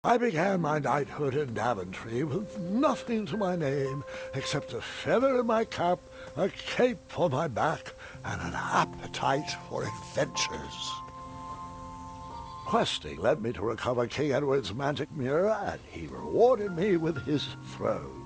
I began my knighthood in Daventry with nothing to my name except a feather in my cap, a cape on my back, and an appetite for adventures. Questing led me to recover King Edward's magic mirror, and he rewarded me with his throne.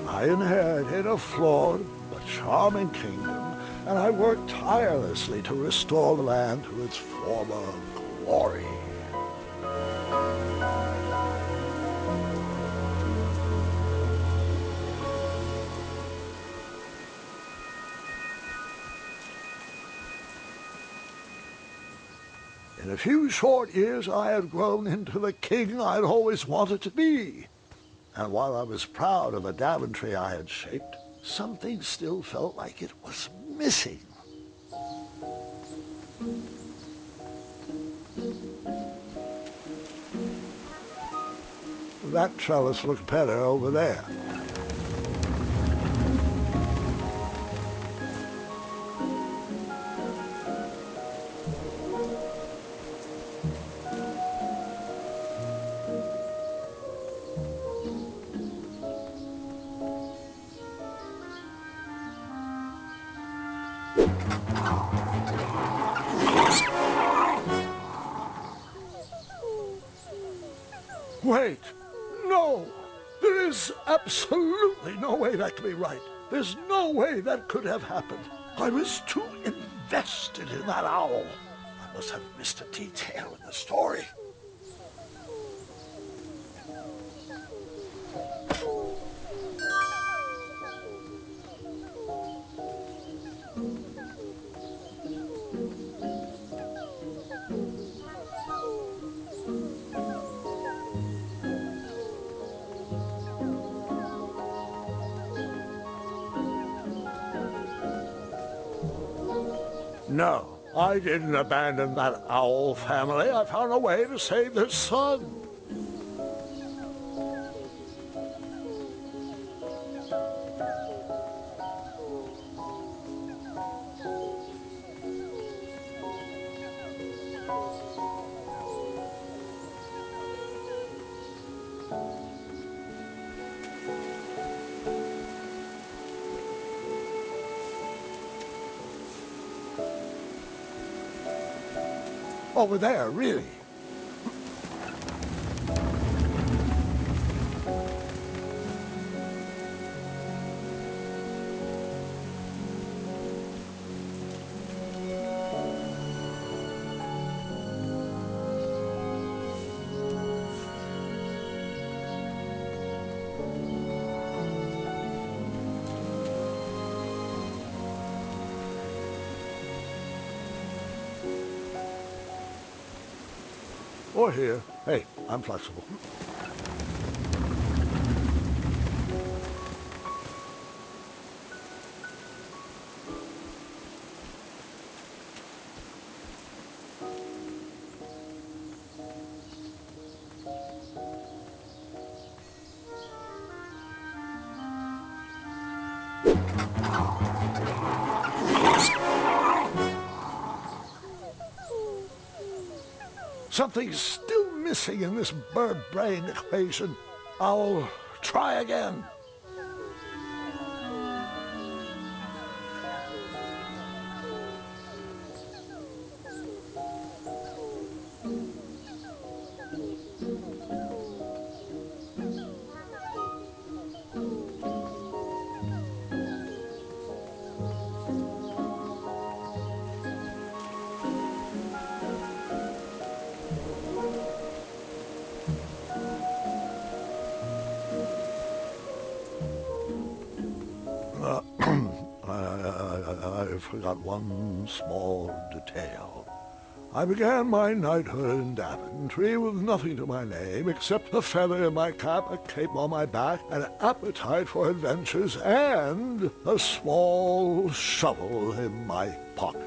I inherited a flawed but charming kingdom, and I worked tirelessly to restore the land to its former glory. In a few short years, I had grown into the king I'd always wanted to be. And while I was proud of the Daventry I had shaped, something still felt like it was missing. That trellis looked better over there. Wait! No! There is absolutely no way that could be right. There's no way that could have happened. I was too invested in that owl. I must have missed a detail in the story. No, I didn't abandon that owl family. I found a way to save their son. Over there, really. Or here. Hey, I'm flexible. Something's still missing in this bird brain equation. I'll try again. I forgot one small detail. I began my knighthood in Daventry with nothing to my name except a feather in my cap, a cape on my back, an appetite for adventures, and a small shovel in my pocket.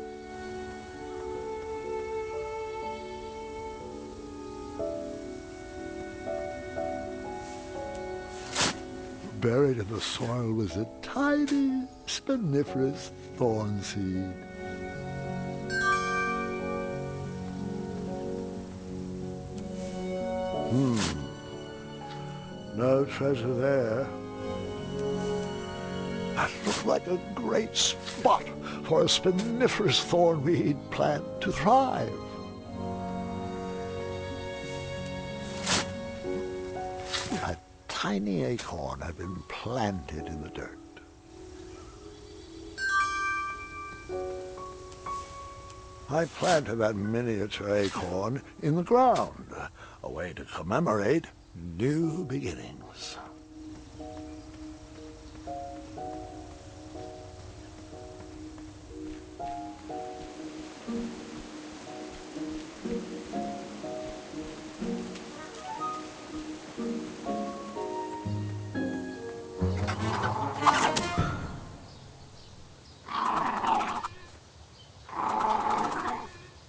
buried in the soil was a tiny, spiniferous thorn seed. No treasure there. That looked like a great spot for a spiniferous thornweed plant to thrive. A tiny acorn had been planted in the dirt. I planted that miniature acorn in the ground, a way to commemorate new beginnings.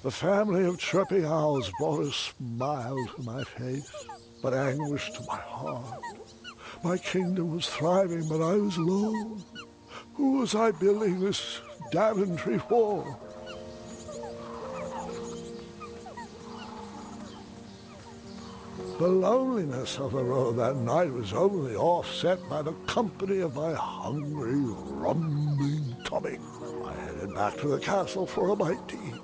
The family of chirping owls brought a smile to my face, but anguish to my heart. My kingdom was thriving, but I was alone. Who was I building this daventry for? The loneliness of the road that night was only offset by the company of my hungry, rumbling tummy. I headed back to the castle for a bite to eat.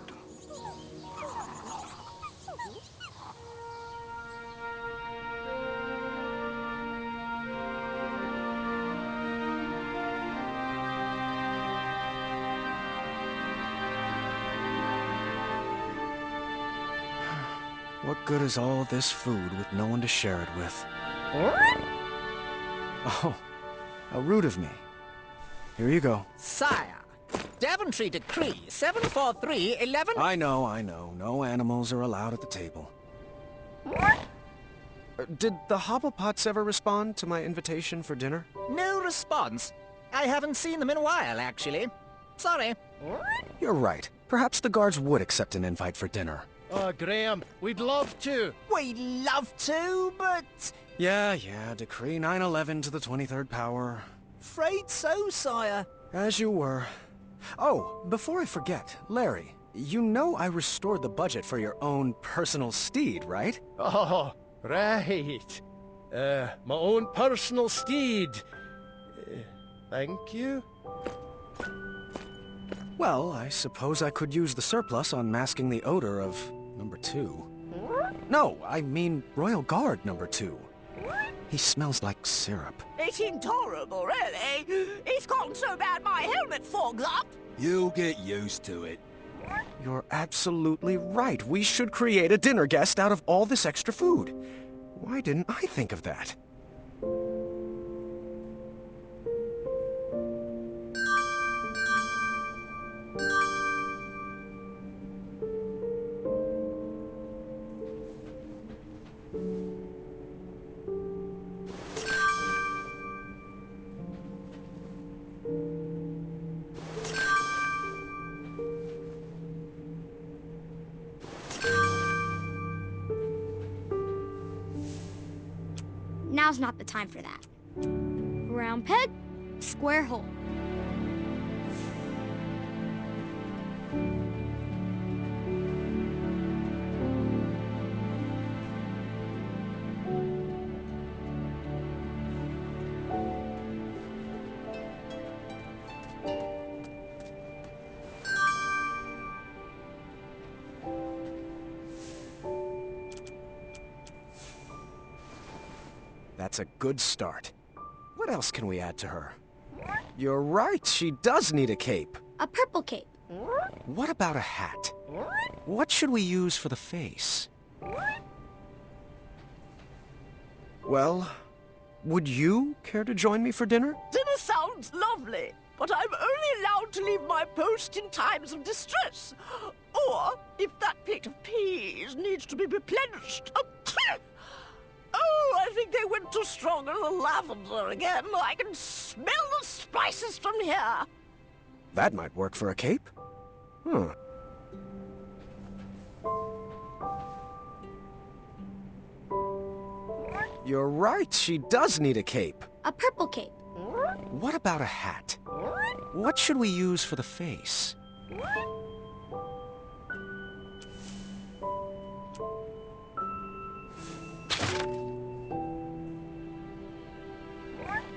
What good is all this food with no one to share it with? Oh, how rude of me. Here you go. Sire, Daventry Decree 74311... I know. No animals are allowed at the table. Did the Hobblepots ever respond to my invitation for dinner? No response. I haven't seen them in a while, actually. Sorry. You're right. Perhaps the guards would accept an invite for dinner. Oh, Graham, we'd love to. We'd love to, but... Yeah, Decree 911 to the 23rd power. Afraid so, sire. As you were. Oh, before I forget, Larry, you know I restored the budget for your own personal steed, right? Oh, right. My own personal steed. Thank you. Well, I suppose I could use the surplus on masking the odor of number 2. No, I mean Royal Guard number 2. He smells like syrup. It's intolerable, really. It's gotten so bad my helmet fogs up. You'll get used to it. You're absolutely right. We should create a dinner guest out of all this extra food. Why didn't I think of that? Now's not the time for that. Round peg, square hole. That's a good start. What else can we add to her? You're right, she does need a cape. A purple cape. What about a hat? What should we use for the face? Well, would you care to join me for dinner? Dinner sounds lovely, but I'm only allowed to leave my post in times of distress. Or if that plate of peas needs to be replenished. Oh, I think they went too strong on the lavender again. I can smell the spices from here. That might work for a cape. You're right, she does need a cape. A purple cape. What about a hat? What should we use for the face?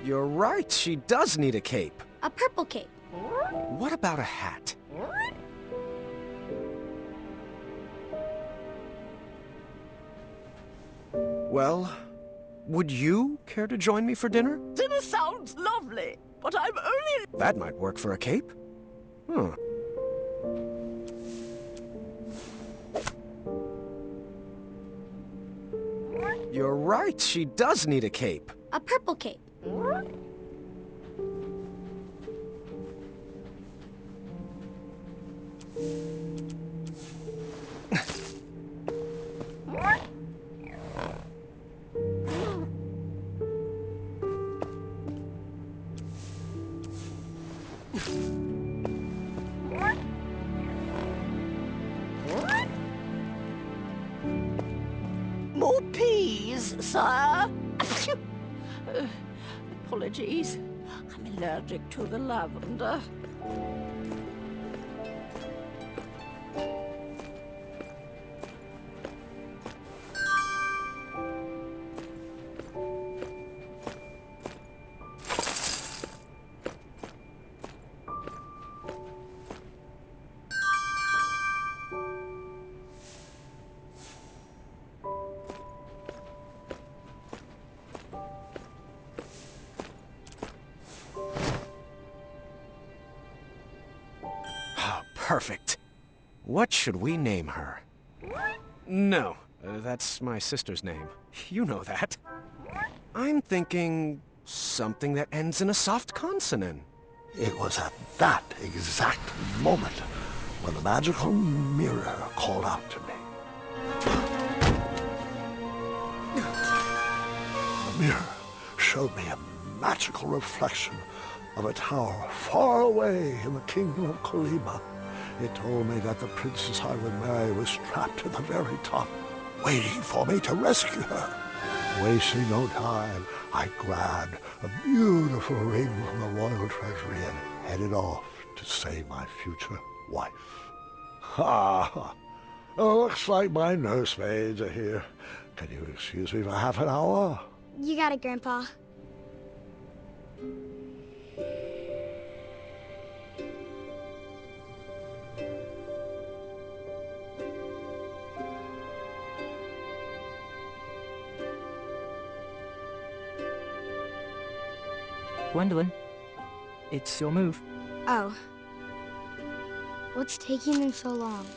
You're right, she does need a cape. A purple cape. What about a hat? Well, would you care to join me for dinner? Dinner sounds lovely, but I'm only... That might work for a cape. You're right, she does need a cape. A purple cape. More peas, sire? Apologies. I'm allergic to the lavender. Perfect. What should we name her? No, that's my sister's name. You know that. I'm thinking something that ends in a soft consonant. It was at that exact moment when the magical mirror called out to me. The mirror showed me a magical reflection of a tower far away in the kingdom of Kolima. It told me that the princess I would marry was trapped at the very top, waiting for me to rescue her. Wasting no time, I grabbed a beautiful ring from the royal treasury and headed off to save my future wife. Ha! Looks like my nursemaids are here. Can you excuse me for half an hour? You got it, Grandpa. Gwendolen, it's your move. Oh. What's taking them so long?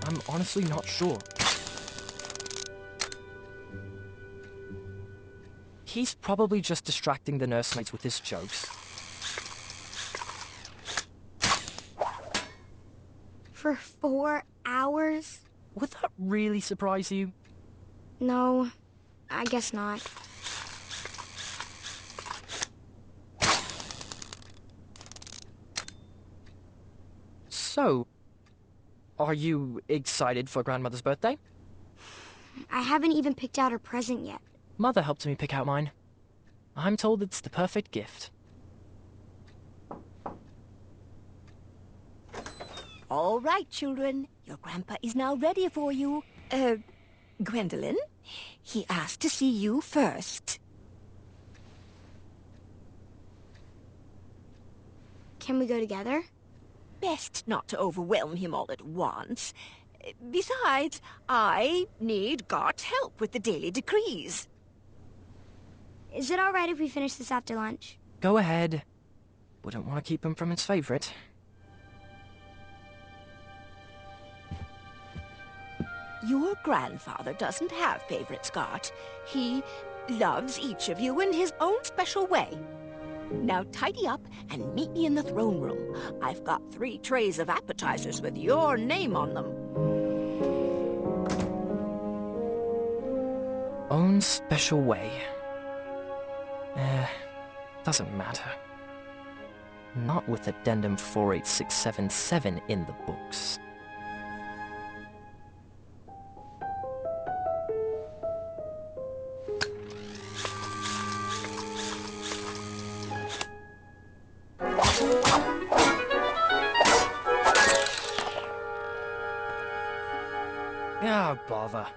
I'm honestly not sure. He's probably just distracting the nursemaids with his jokes. For 4 hours? Would that really surprise you? No, I guess not. So, are you excited for Grandmother's birthday? I haven't even picked out her present yet. Mother helped me pick out mine. I'm told it's the perfect gift. All right, children. Your grandpa is now ready for you. Gwendolen, he asked to see you first. Can we go together? Best not to overwhelm him all at once. Besides, I need God's help with the daily decrees. Is it all right if we finish this after lunch? Go ahead. Wouldn't want to keep him from his favorite. Your grandfather doesn't have favorites, Scott. He loves each of you in his own special way. Now tidy up and meet me in the throne room. I've got 3 trays of appetizers with your name on them. Own special way. Doesn't matter. Not with Addendum 48677 in the books. Oh, bother.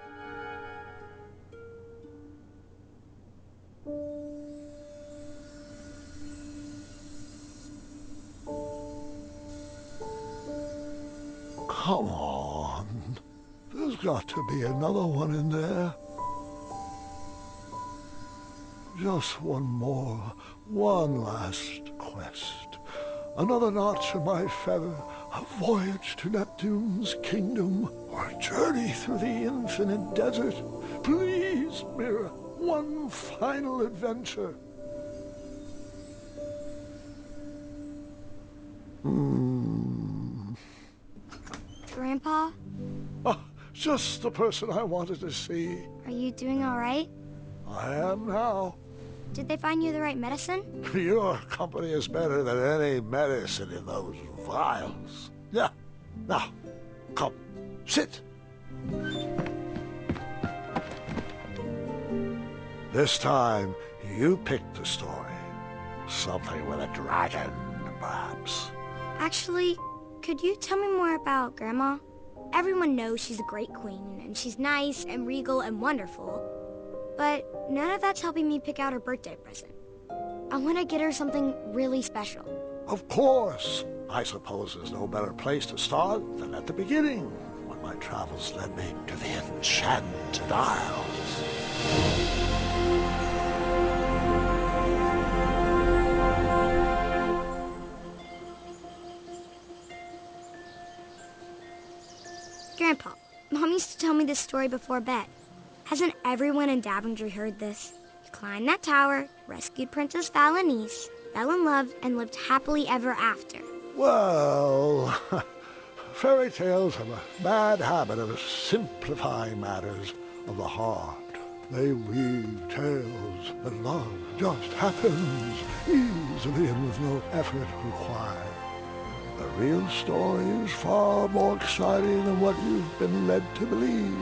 Come on. There's got to be another one in there. Just one more, one last quest. Another notch in my feather, a voyage to Neptune's kingdom, or a journey through the infinite desert. Please, Mira, one final adventure. Grandpa, Ah, just the person I wanted to see. are you doing all right? I am now. Did they find you the right medicine? Your company is better than any medicine in those vials. Yeah. Now, come, sit. This time, you picked the story. Something with a dragon, perhaps. Actually, could you tell me more about Grandma? Everyone knows she's a great queen, and she's nice and regal and wonderful. But none of that's helping me pick out her birthday present. I want to get her something really special. Of course. I suppose there's no better place to start than at the beginning, when my travels led me to the Enchanted Isles. Grandpa, Mom used to tell me this story before bed. Hasn't everyone in Daventry heard this? You climbed that tower, rescued Princess Valenice, fell in love, and lived happily ever after. Well, fairy tales have a bad habit of simplifying matters of the heart. They weave tales that love just happens easily and with no effort required. The real story is far more exciting than what you've been led to believe.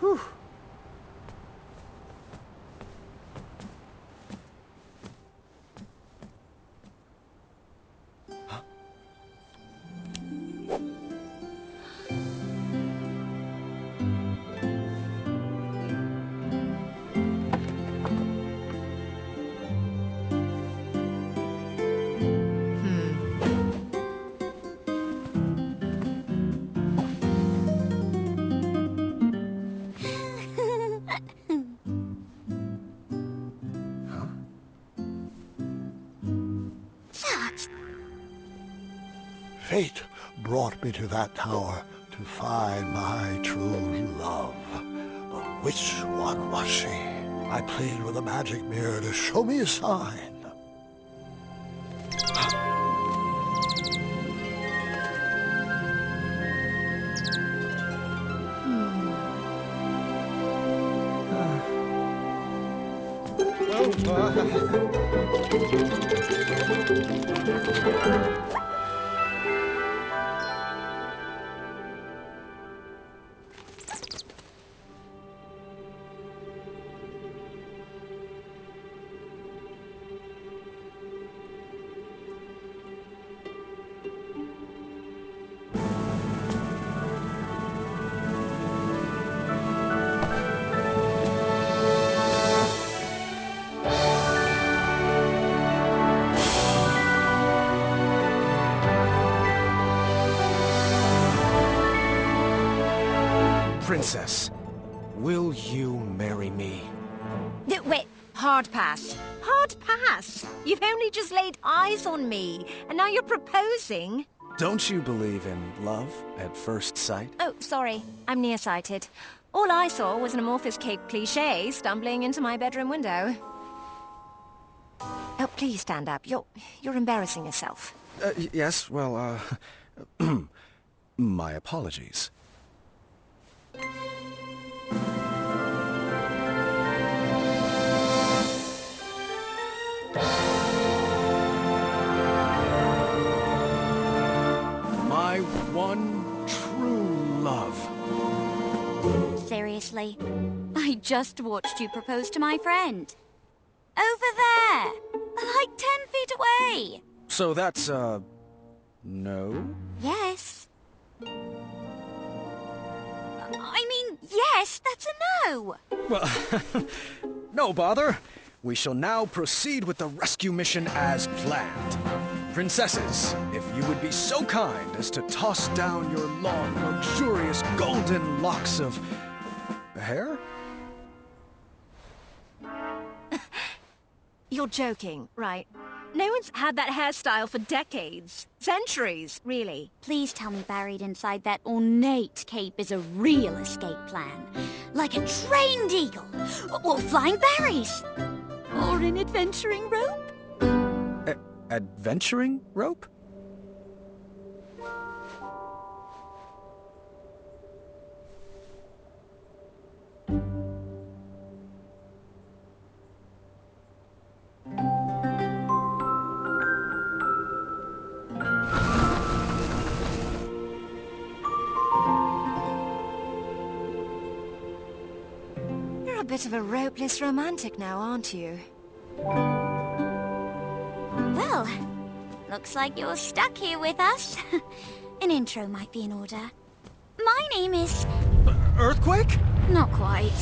Whew. Fate brought me to that tower to find my true love. But which one was she? I played with a magic mirror to show me a sign. Princess, will you marry me? Wait, hard pass. Hard pass? You've only just laid eyes on me, and now you're proposing? Don't you believe in love at first sight? Oh, sorry. I'm nearsighted. All I saw was an amorphous cape cliché stumbling into my bedroom window. Oh, please stand up. You're embarrassing yourself. Yes, well, my apologies. My one true love. Seriously? I just watched you propose to my friend. Over there! Like 10 feet away! So that's, no? Yes. I mean, yes, that's a no! Well, no bother. We shall now proceed with the rescue mission as planned. Princesses, if you would be so kind as to toss down your long, luxurious golden locks of... hair? You're joking, right? No one's had that hairstyle for decades. Centuries, really. Please tell me buried inside that ornate cape is a real escape plan. Like a trained eagle, or flying berries, or an adventuring rope. Adventuring rope? You're a bit of a ropeless romantic now, aren't you? Well, looks like you're stuck here with us. An intro might be in order. My name is... Earthquake? Not quite.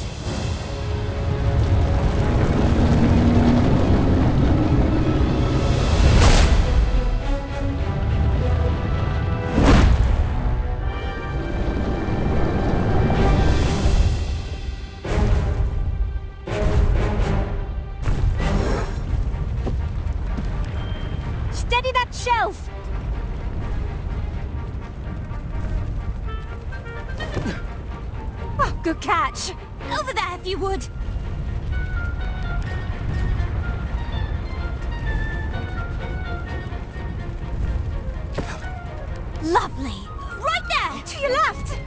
Steady that shelf! Oh, good catch! Over there, if you would. Lovely. Right there! To your left!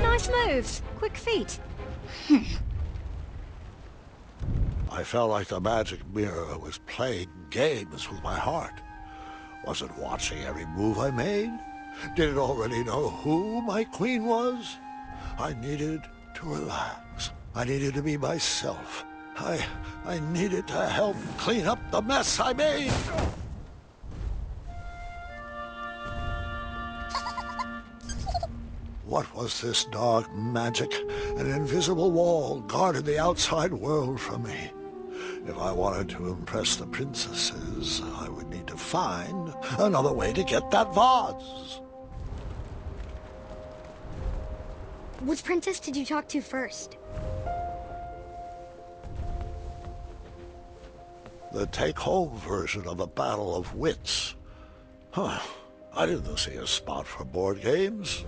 Nice moves. Quick feet. I felt like the magic mirror was playing games with my heart. Was it watching every move I made? Didn't already know who my queen was. I needed to relax. I needed to be myself. I needed to help clean up the mess I made. What was this dark magic? An invisible wall guarded the outside world from me. If I wanted to impress the princesses, I would need to find another way to get that vase. Which princess did you talk to first? The take-home version of a battle of wits. Huh. I didn't see a spot for board games.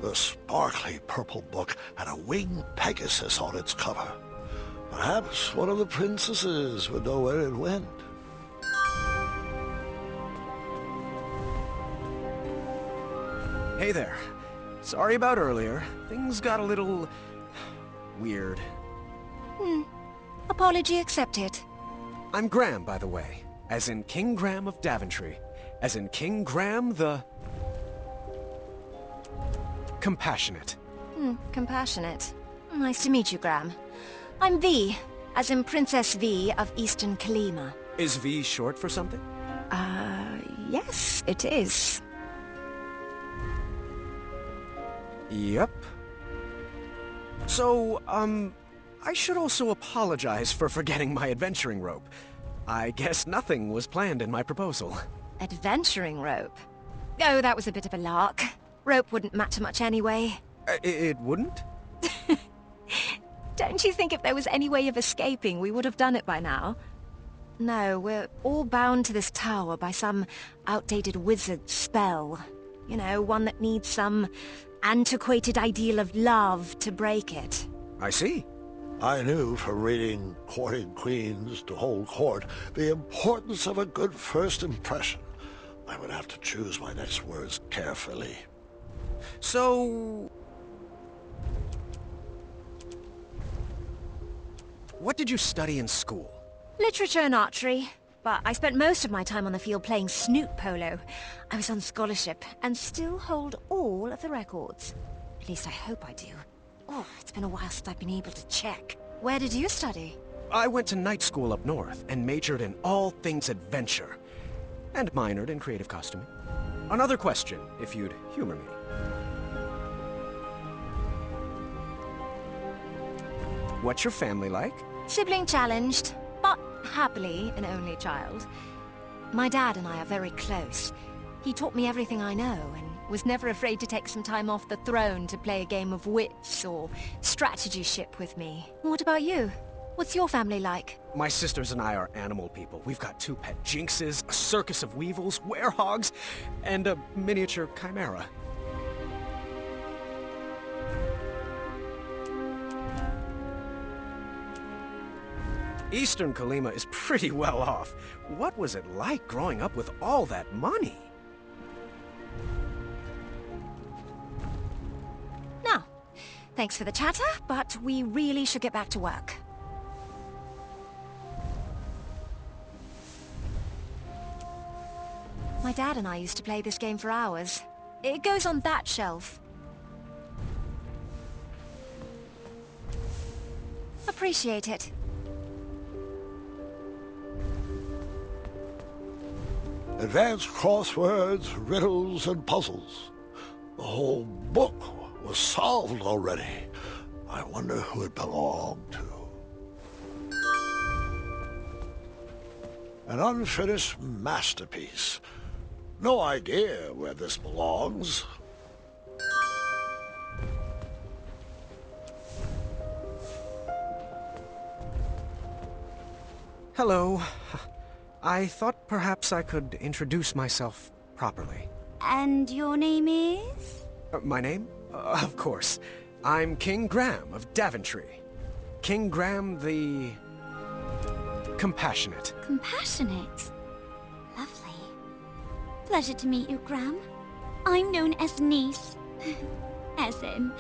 The sparkly purple book had a winged Pegasus on its cover. Perhaps one of the princesses would know where it went. Hey there. Sorry about earlier. Things got a little... weird. Apology accepted. I'm Graham, by the way. As in King Graham of Daventry. As in King Graham the... Compassionate. Compassionate. Nice to meet you, Graham. I'm V, as in Princess V of Eastern Kalima. Is V short for something? Yes, it is. Yep. So, I should also apologize for forgetting my adventuring rope. I guess nothing was planned in my proposal. Adventuring rope? Oh, that was a bit of a lark. Rope wouldn't matter much anyway. It wouldn't? Don't you think if there was any way of escaping, we would have done it by now? No, we're all bound to this tower by some outdated wizard spell. You know, one that needs some antiquated ideal of love to break it. I see. I knew from reading Courting Queens to Hold Court the importance of a good first impression. I would have to choose my next words carefully. So... what did you study in school? Literature and archery. But I spent most of my time on the field playing snoot polo. I was on scholarship and still hold all of the records. At least I hope I do. Oh, it's been a while since I've been able to check. Where did you study? I went to night school up north and majored in all things adventure. And minored in creative costuming. Another question, if you'd humor me. What's your family like? Sibling challenged, but happily an only child. My dad and I are very close. He taught me everything I know and was never afraid to take some time off the throne to play a game of wits or strategy ship with me. What about you? What's your family like? My sisters and I are animal people. We've got 2 pet jinxes, a circus of weevils, werehogs, and a miniature chimera. Eastern Kalima is pretty well off. What was it like growing up with all that money? Now, thanks for the chatter, but we really should get back to work. My dad and I used to play this game for hours. It goes on that shelf. Appreciate it. Advanced crosswords, riddles, and puzzles. The whole book was solved already. I wonder who it belonged to. An unfinished masterpiece. No idea where this belongs. Hello. I thought perhaps I could introduce myself properly. And your name is? My name? Of course. I'm King Graham of Daventry. King Graham the... Compassionate. Compassionate? Lovely. Pleasure to meet you, Graham. I'm known as Niece. As in,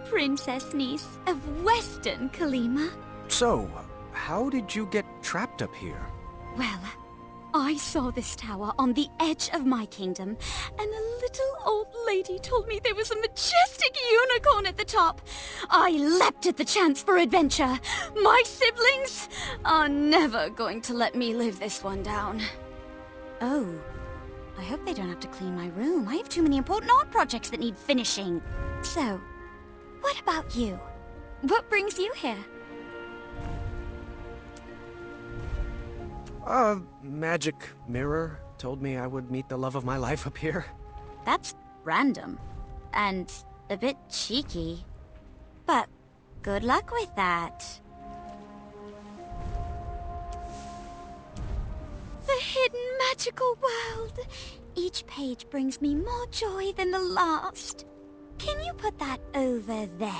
Princess Niece of Western Kalima. So, how did you get trapped up here? Well, I saw this tower on the edge of my kingdom, and a little old lady told me there was a majestic unicorn at the top. I leapt at the chance for adventure. My siblings are never going to let me live this one down. Oh, I hope they don't have to clean my room. I have too many important art projects that need finishing. So, what about you? What brings you here? A magic mirror told me I would meet the love of my life up here. That's random. And a bit cheeky. But good luck with that. The hidden magical world. Each page brings me more joy than the last. Can you put that over there?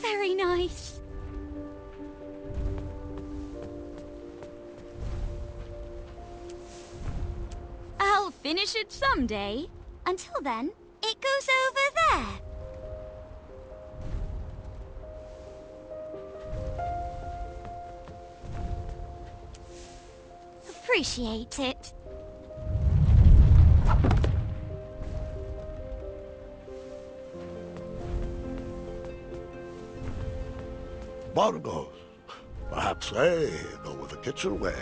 Very nice. I'll finish it someday. Until then, it goes over there. Appreciate it. Bongos. Perhaps they go with the kitchenware.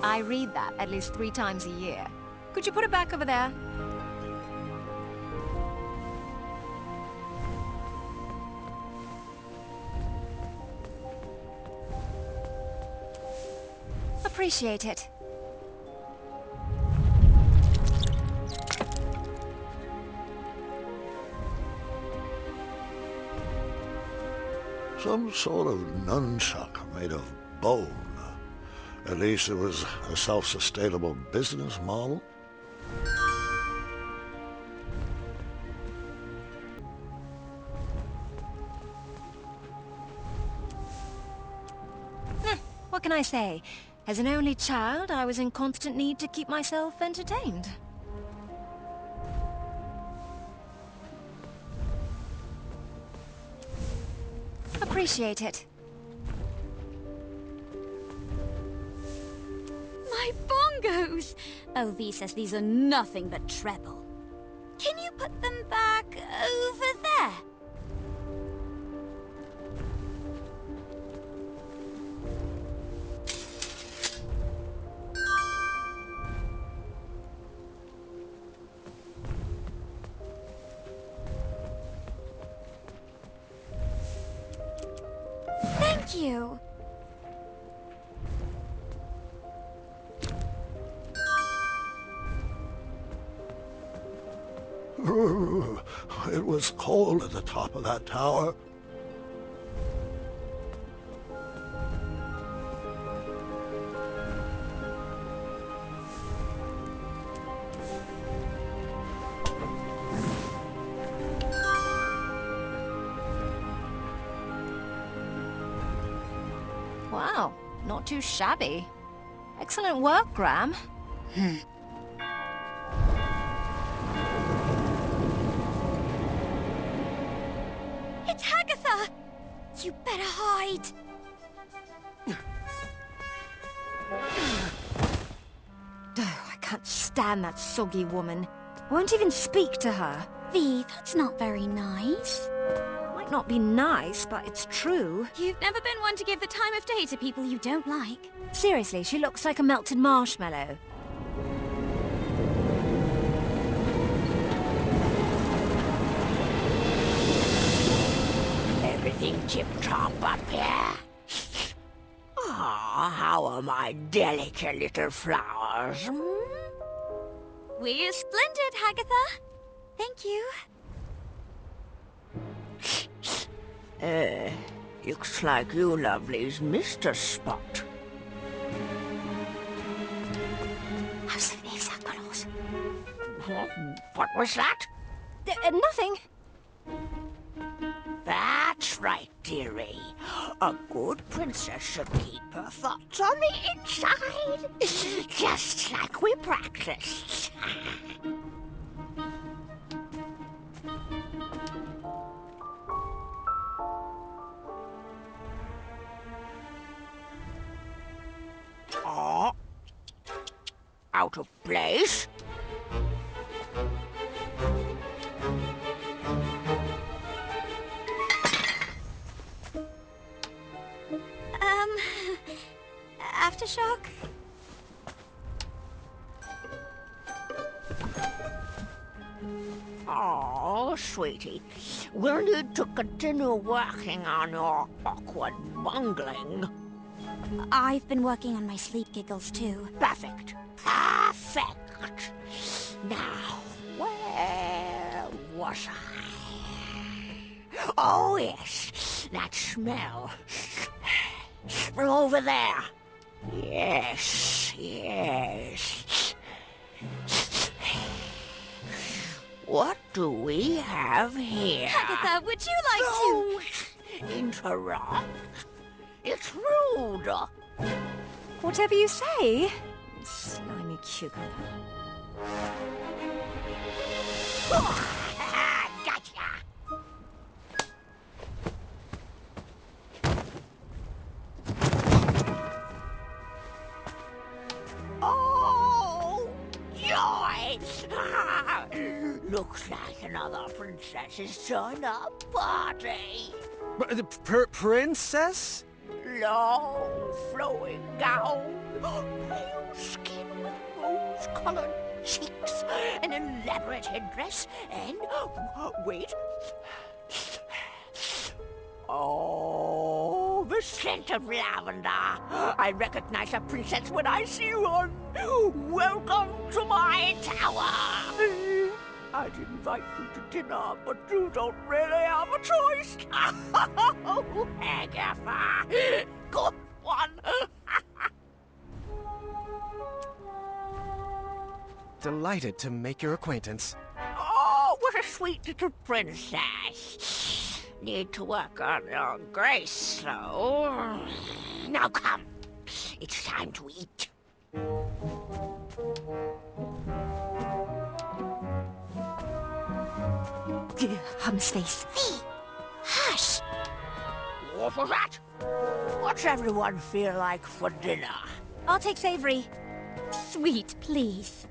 I read that at least 3 times a year. Could you put it back over there? Appreciate it. Some sort of nunchuck made of bone. At least it was a self-sustainable business model. What can I say? As an only child, I was in constant need to keep myself entertained. Appreciate it. My bongos! OV says these are nothing but treble. Can you put them back over there? Thank you. It was cold at the top of that tower. Wow, not too shabby. Excellent work, Graham. It's Hagatha! You better hide! I can't stand that soggy woman. I won't even speak to her. V, that's not very nice. Might not be nice, but it's true. You've never been one to give the time of day to people you don't like. Seriously, she looks like a melted marshmallow. Everything tip-top up here. Ah, how are my delicate little flowers? We're splendid, Hagatha. Thank you. Looks like you lovelies missed a spot. What was that? Nothing. That's right, dearie. A good princess should keep her thoughts on the inside, just like we practiced. Oh, out of place? Aftershock? Oh, sweetie, we'll need to continue working on your awkward bungling. I've been working on my sleep giggles too. Perfect. Perfect. Now, where was I? Oh, yes, that smell. From over there. Yes, yes. What do we have here? Agatha, would you like Don't interrupt. It's rude. Whatever you say, slimy cucumber. Gotcha. Oh, joy! Looks like another princess's turn-up party. Princess? Long, flowing gown, pale skin with rose-colored cheeks, an elaborate headdress, and... wait. Oh, the scent of lavender. I recognize a princess when I see one. Welcome to my tower. I'd invite you to dinner, but you don't really have a choice. Oh, Agatha. Good one. Delighted to make your acquaintance. Oh, what a sweet little princess. Need to work on your grace, though. Now come. It's time to eat. Hum's face. Hush! What was that? What's everyone feel like for dinner? I'll take savory. Sweet, please.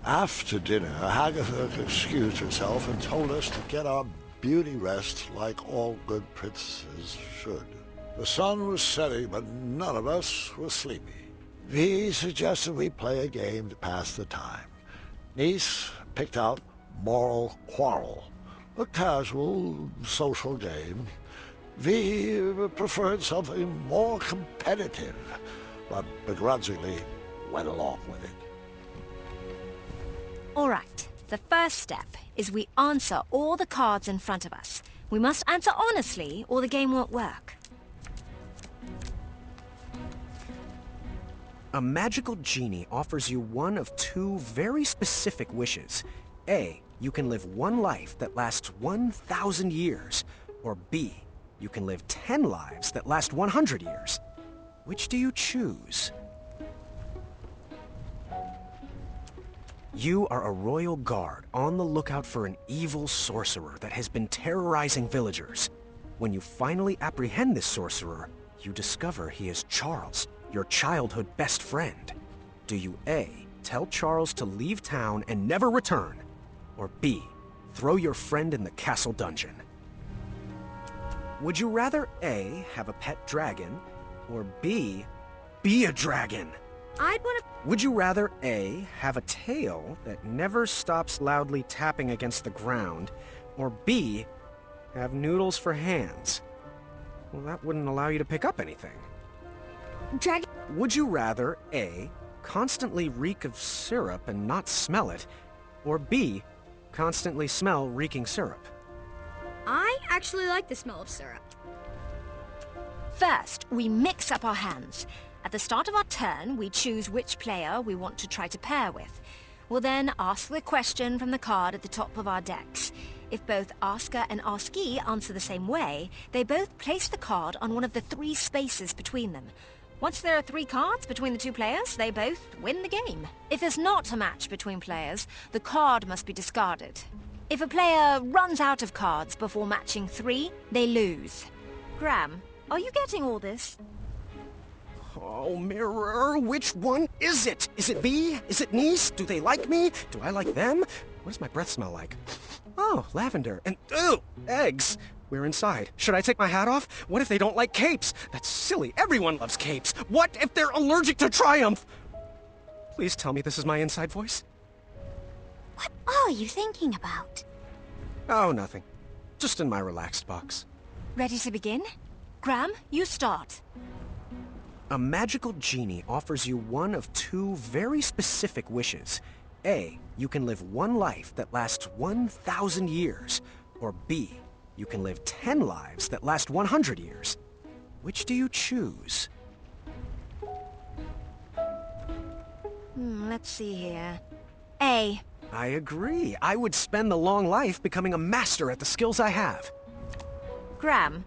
After dinner, Agatha excused herself and told us to get our beauty rest like all good princesses should. The sun was setting, but none of us were sleepy. Vi suggested we play a game to pass the time. Niece picked out Moral Quarrel, a casual social game. Vi preferred something more competitive, but begrudgingly went along with it. All right. The first step is we answer all the cards in front of us. We must answer honestly, or the game won't work. A magical genie offers you one of two very specific wishes. A, you can live one life that lasts 1,000 years. Or B, you can live 10 lives that last 100 years. Which do you choose? You are a royal guard on the lookout for an evil sorcerer that has been terrorizing villagers. When you finally apprehend this sorcerer, you discover he is Charles, your childhood best friend. Do you A, tell Charles to leave town and never return? Or B, throw your friend in the castle dungeon? Would you rather A, have a pet dragon, or B, be a dragon? I'd want to... Would you rather A, have a tail that never stops loudly tapping against the ground, or B, have noodles for hands? Well, that wouldn't allow you to pick up anything. Dragon... Would you rather A, constantly reek of syrup and not smell it, or B, constantly smell reeking syrup? I actually like the smell of syrup. First, we mix up our hands. At the start of our turn, we choose which player we want to try to pair with. We'll then ask the question from the card at the top of our decks. If both asker and askee answer the same way, they both place the card on one of the 3 spaces between them. Once there are 3 cards between the 2 players, they both win the game. If there's not a match between players, the card must be discarded. If a player runs out of cards before matching 3, they lose. Graham, are you getting all this? Oh, Mirror, which one is it? Is it V? Is it Niece? Do they like me? Do I like them? What does my breath smell like? Oh, lavender. And, ew, eggs. We're inside. Should I take my hat off? What if they don't like capes? That's silly. Everyone loves capes. What if they're allergic to Triumph? Please tell me this is my inside voice. What are you thinking about? Oh, nothing. Just in my relaxed box. Ready to begin? Graham, you start. A magical genie offers you one of 2 very specific wishes. A, you can live 1 life that lasts 1,000 years. Or B, you can live 10 lives that last 100 years. Which do you choose? Let's see here. A. I agree. I would spend the long life becoming a master at the skills I have. Graham.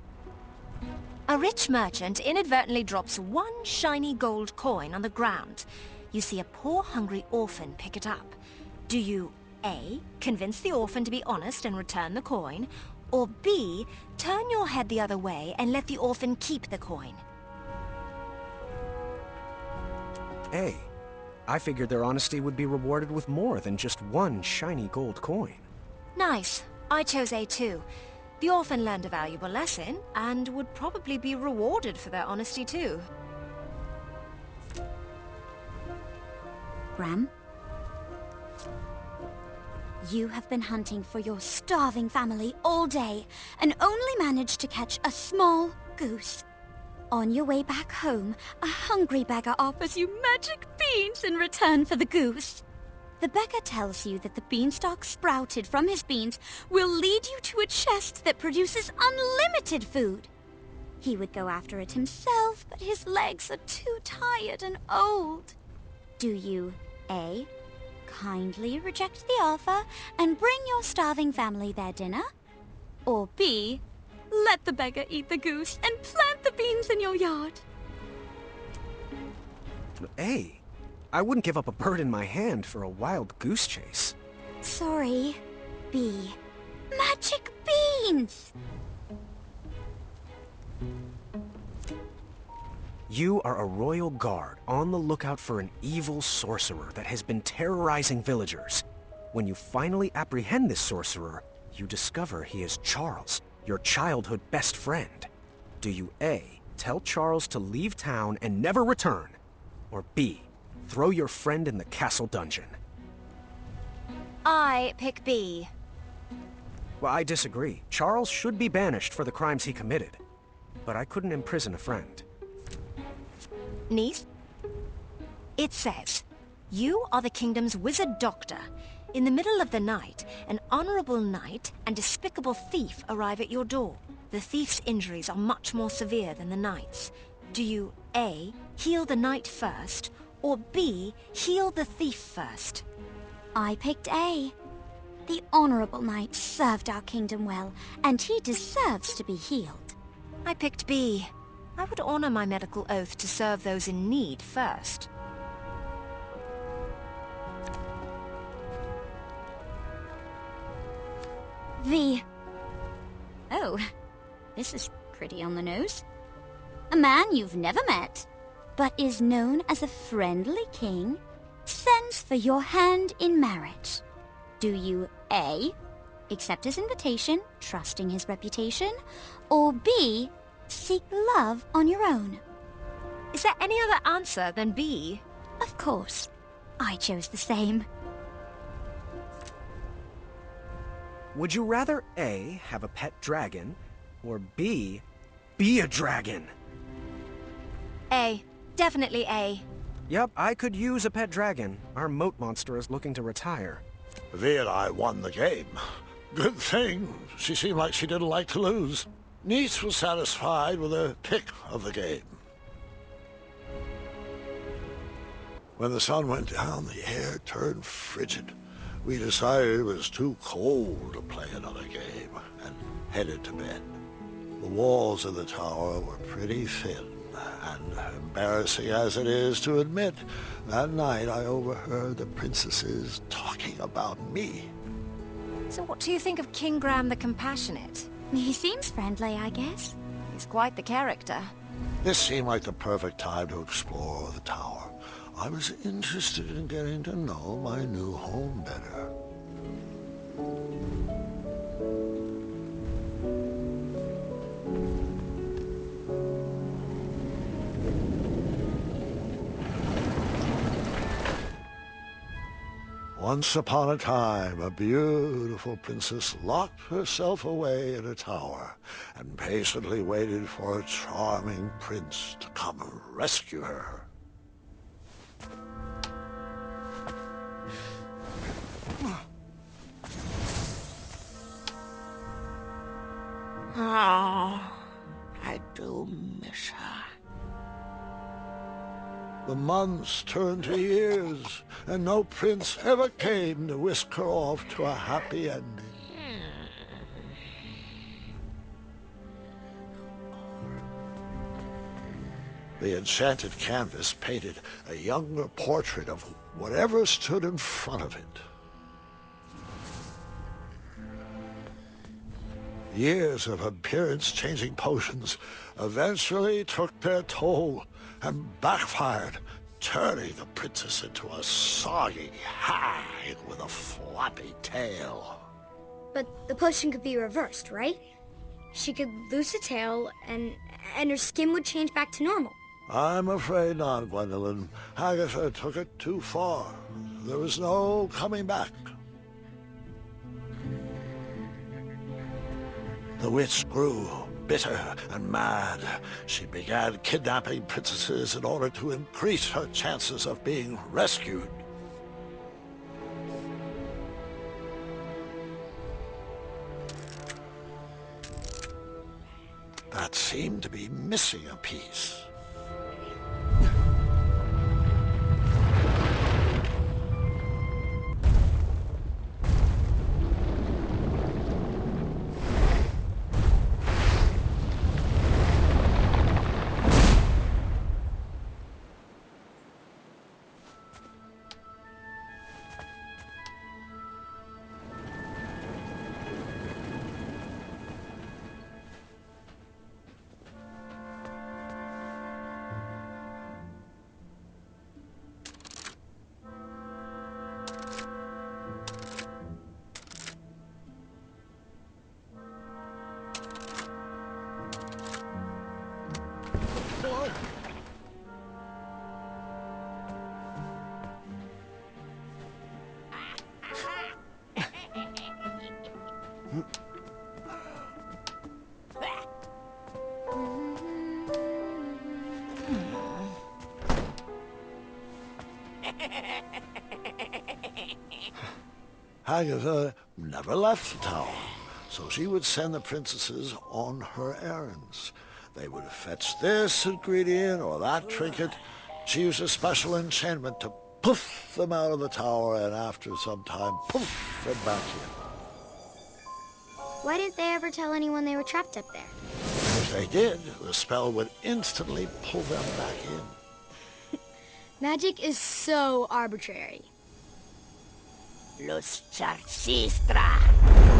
A rich merchant inadvertently drops 1 shiny gold coin on the ground. You see a poor, hungry orphan pick it up. Do you A, convince the orphan to be honest and return the coin, or B, turn your head the other way and let the orphan keep the coin? A. I figured their honesty would be rewarded with more than just 1 shiny gold coin. Nice. I chose A too. The orphan learned a valuable lesson, and would probably be rewarded for their honesty too. Graham? You have been hunting for your starving family all day, and only managed to catch a small goose. On your way back home, a hungry beggar offers you magic beans in return for the goose. The beggar tells you that the beanstalk sprouted from his beans will lead you to a chest that produces unlimited food. He would go after it himself, but his legs are too tired and old. Do you A, kindly reject the offer and bring your starving family their dinner? Or B, let the beggar eat the goose and plant the beans in your yard? A. I wouldn't give up a bird in my hand for a wild goose chase. Sorry, B. Magic beans! You are a royal guard on the lookout for an evil sorcerer that has been terrorizing villagers. When you finally apprehend this sorcerer, you discover he is Charles, your childhood best friend. Do you A, tell Charles to leave town and never return? Or B, throw your friend in the castle dungeon? I pick B. Well, I disagree. Charles should be banished for the crimes he committed. But I couldn't imprison a friend. Niece? It says, you are the kingdom's wizard doctor. In the middle of the night, an honorable knight and despicable thief arrive at your door. The thief's injuries are much more severe than the knight's. Do you A, heal the knight first, or B, heal the thief first? I picked A. The honorable knight served our kingdom well, and he deserves to be healed. I picked B. I would honor my medical oath to serve those in need first. V. Oh, this is pretty on the nose. A man you've never met, but is known as a friendly king, sends for your hand in marriage. Do you A, accept his invitation, trusting his reputation, or B, seek love on your own? Is there any other answer than B? Of course. I chose the same. Would you rather A, have a pet dragon, or B, be a dragon? A. Definitely A. Yep, I could use a pet dragon. Our moat monster is looking to retire. V and I won the game. Good thing. She seemed like she didn't like to lose. Niece was satisfied with her pick of the game. When the sun went down, the air turned frigid. We decided it was too cold to play another game and headed to bed. The walls of the tower were pretty thin, and embarrassing as it is to admit, that night I overheard the princesses talking about me. So what do you think of King Graham the Compassionate? He seems friendly, I guess. He's quite the character. This seemed like the perfect time to explore the tower. I was interested in getting to know my new home better. Once upon a time, a beautiful princess locked herself away in a tower and patiently waited for a charming prince to come rescue her. Oh, I do miss her. The months turned to years, and no prince ever came to whisk her off to a happy ending. The enchanted canvas painted a younger portrait of whatever stood in front of it. Years of appearance-changing potions eventually took their toll and backfired, turning the princess into a soggy hag with a floppy tail. But the potion could be reversed, right? She could lose a tail and her skin would change back to normal. I'm afraid not, Gwendolen. Agatha took it too far. There was no coming back. The witch grew bitter and mad. She began kidnapping princesses in order to increase her chances of being rescued. That seemed to be missing a piece. Agatha never left the tower, so she would send the princesses on her errands. They would fetch this ingredient or that trinket. She used a special enchantment to poof them out of the tower, and after some time, poof them back in. Why didn't they ever tell anyone they were trapped up there? If they did, the spell would instantly pull them back in. Magic is so arbitrary. Los Charcistra.